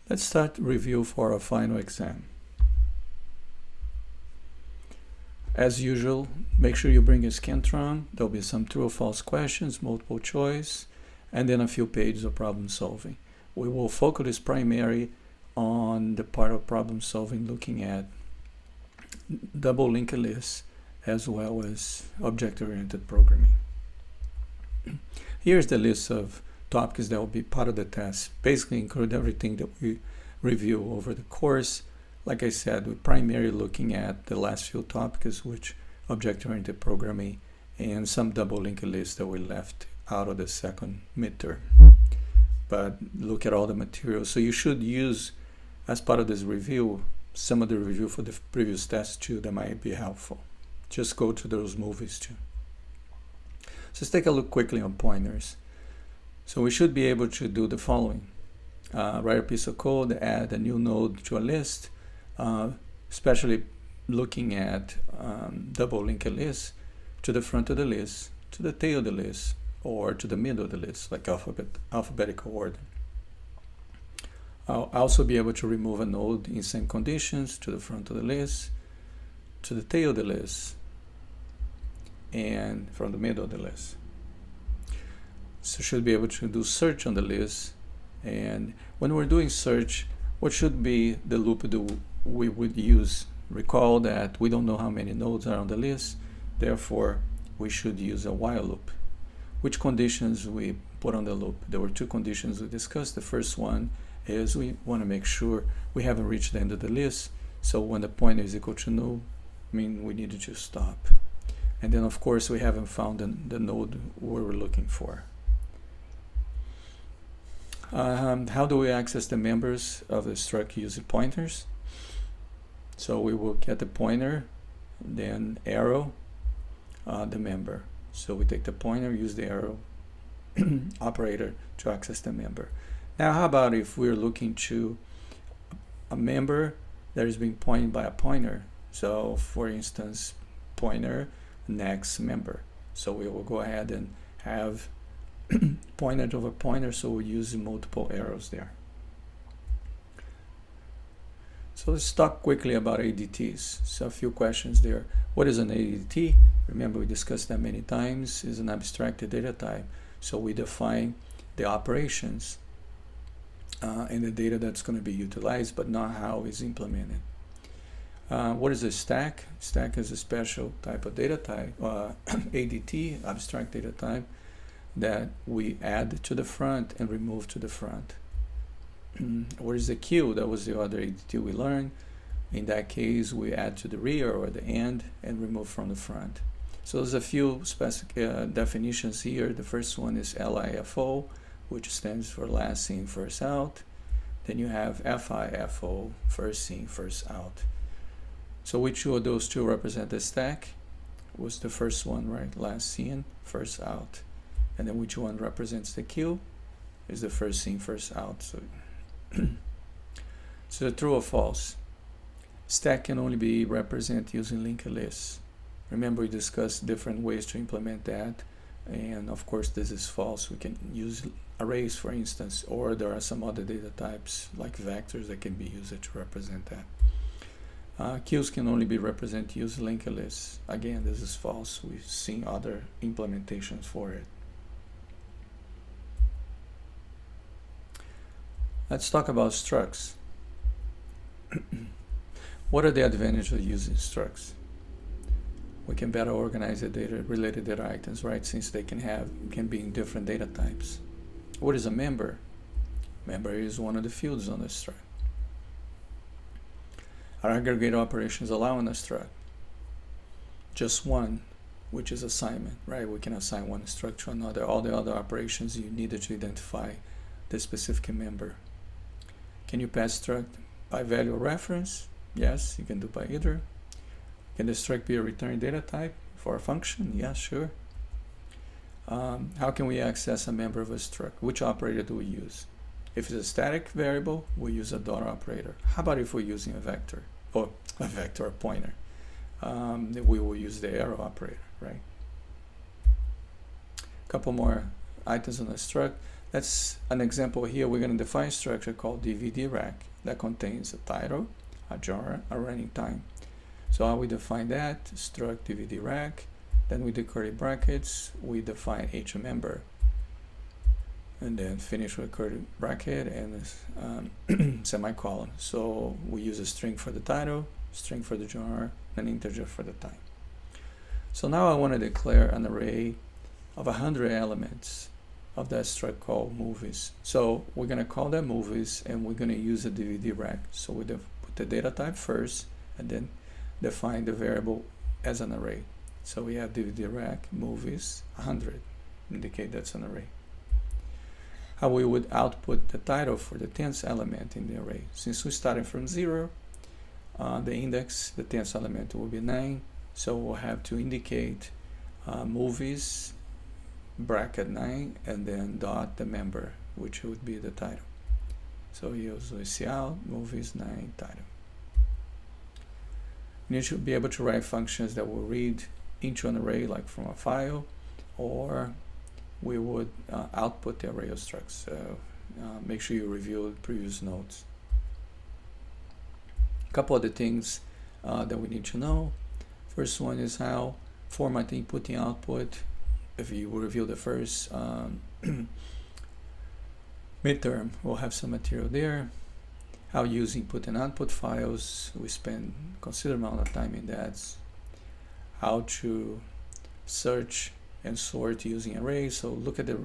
Let's start review for our final exam. As usual, make sure you bring a Scantron. There'll be some true or false questions, multiple choice, and then a few pages of problem solving. We will focus primarily on the part of problem solving looking at double linked lists as well as object-oriented programming. Here's the list of topics that will be part of the test. Basically include everything that we review over the course. Like I said, we're primarily looking at the last few topics, which object-oriented programming and some double linked lists that we left out of the second midterm. But look at all the materials. So you should use, as part of this review, some of the review for the previous tests too that might be helpful. Just go to those movies too. So let's take a look quickly on pointers. So we should be able to do the following. Write a piece of code, add a new node to a list, especially looking at double linked lists to the front of the list, to the tail of the list, or to the middle of the list, like alphabetical order. I'll also be able to remove a node in same conditions to the front of the list, to the tail of the list, and from the middle of the list. So should be able to do search on the list. And when we're doing search, what should be the loop that we would use? Recall that we don't know how many nodes are on the list, therefore we should use a while loop. Which conditions we put on the loop? There were two conditions we discussed. The first one is we want to make sure we haven't reached the end of the list, so when the pointer is equal to null, we needed to stop. And then of course we haven't found the node we're looking for. How do we access the members of the struct using pointers? So we will get the pointer, then arrow, the member. So we take the pointer, use the arrow operator to access the member. Now how about if we're looking to a member that is being pointed by a pointer? So for instance, pointer next member. So we will go ahead and have pointer over pointer, so we'll use multiple arrows there. So let's talk quickly about ADTs. So a few questions there. What is an ADT? Remember we discussed that many times. Is an abstracted data type. So we define the operations and the data that's going to be utilized, but not how it's implemented. What is a stack? Stack is a special type of data type, ADT, abstract data type, that we add to the front and remove to the front. What is the queue? That was the other ADT we learned. In that case, we add to the rear or the end and remove from the front. So there's a few specific definitions here. The first one is LIFO, which stands for last in, first out. Then you have FIFO, first in, first out. So which of those two represent the stack? Was the first one, right? Last in, first out. And then which one represents the queue? Is the first in, first out. So true or false? Stack can only be represented using linked lists. Remember we discussed different ways to implement that, and of course this is false. We can use arrays, for instance, or there are some other data types like vectors that can be used to represent that. Queues can only be represented using linked lists. Again, this is false. We've seen other implementations for it. Let's talk about structs. What are the advantages of using structs? We can better organize the data, related data items, right? Since they can be in different data types. What is a member? Member is one of the fields on the struct. Our aggregate operations allow on a struct just one, which is assignment, right? We can assign one struct to another. All the other operations you needed to identify the specific member. Can you pass struct by value or reference? Yes, you can do by either. Can the struct be a return data type for a function? Yes, sure. How can we access a member of a struct? Which operator do we use? If it's a static variable, we use a dot operator. How about if we're using a vector, or a pointer? We will use the arrow operator, right? A couple more items on the struct. That's an example here. We're going to define a structure called DVD rack that contains a title, a genre, a running time. So how we define that? Struct DVD rack. Then with the curly brackets, we define each member. And then finish with curly bracket and semicolon. So we use a string for the title, string for the genre, and integer for the time. So now I want to declare an array of 100 elements of that struct called movies. So we're going to call that movies, and we're going to use a DVD rack. So we put the data type first, and then define the variable as an array. So we have DVD rack movies 100, indicate that's an array. How we would output the title for the 10th element in the array. Since we started from 0, the index, the 10th element will be 9, so we'll have to indicate movies bracket 9 and then dot the member, which would be the title. So use cout movies 9 title. You should be able to write functions that will read into an array like from a file, or we would output the array of structs. So make sure you review the previous notes. A couple of the things that we need to know. First one is how format input and output. If you review the first midterm, we'll have some material there. How use input and output files. We spend a considerable amount of time in that. How to search and sort using arrays. So look at the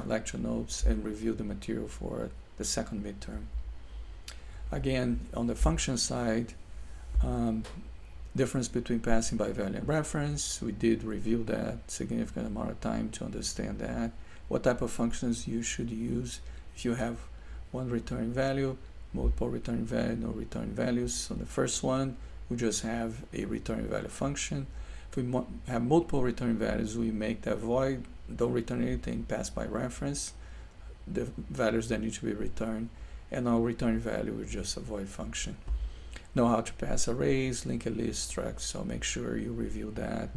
lecture notes and review the material for the second midterm. Again, on the function side, difference between passing by value and reference. We did review that significant amount of time to understand that. What type of functions you should use if you have one return value, multiple return value, no return values. So the first one, we just have a return value function. If we have multiple return values, we make that void, don't return anything, pass by reference, the values that need to be returned, and our return value is just a void function. Know how to pass arrays, linked list, structs, so make sure you review that.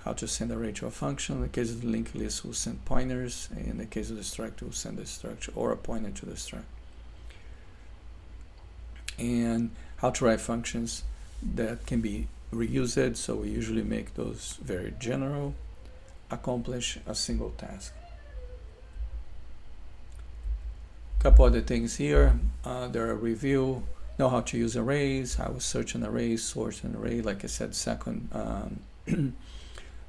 How to send array to a function. In the case of the linked list, we'll send pointers. In the case of the struct, we'll send a struct or a pointer to the struct. And how to write functions that can be reused, so we usually make those very general, accomplish a single task. Couple other things here. There are review. Know how to use arrays, how to search an array, sort an array. Like I said, second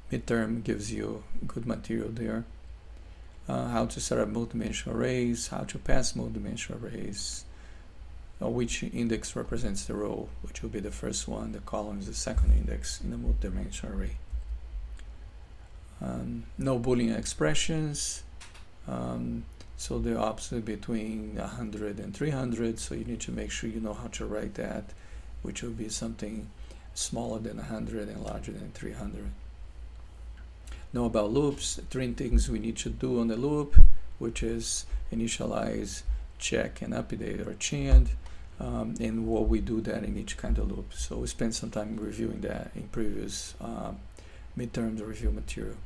midterm gives you good material there. How to set up multidimensional arrays, how to pass multidimensional arrays, which index represents the row, which will be the first one, the column is the second index in a multidimensional array. No Boolean expressions. So the opposite between 100 and 300, so you need to make sure you know how to write that, which will be something smaller than 100 and larger than 300. Know about loops, 3 things we need to do on the loop, which is initialize, check, and update or change, and what we do that in each kind of loop. So we spent some time reviewing that in previous midterm review material.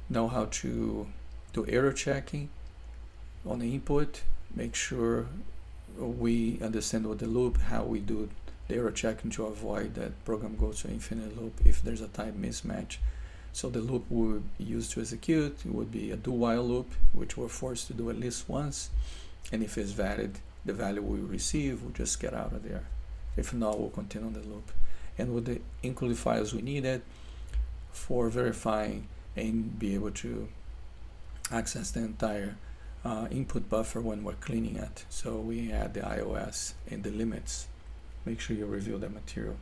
Know how to do error checking on the input. Make sure we understand what the loop, how we do the error checking to avoid that program goes to infinite loop if there's a time mismatch. So the loop we would use to execute would be a do while loop, which we're forced to do at least once, and if it's valid, the value we receive will just get out of there. If not, we'll continue on the loop. And with the include files we needed for verifying and be able to access the entire input buffer when we're cleaning it. So we add the iOS and the limits. Make sure you review the material.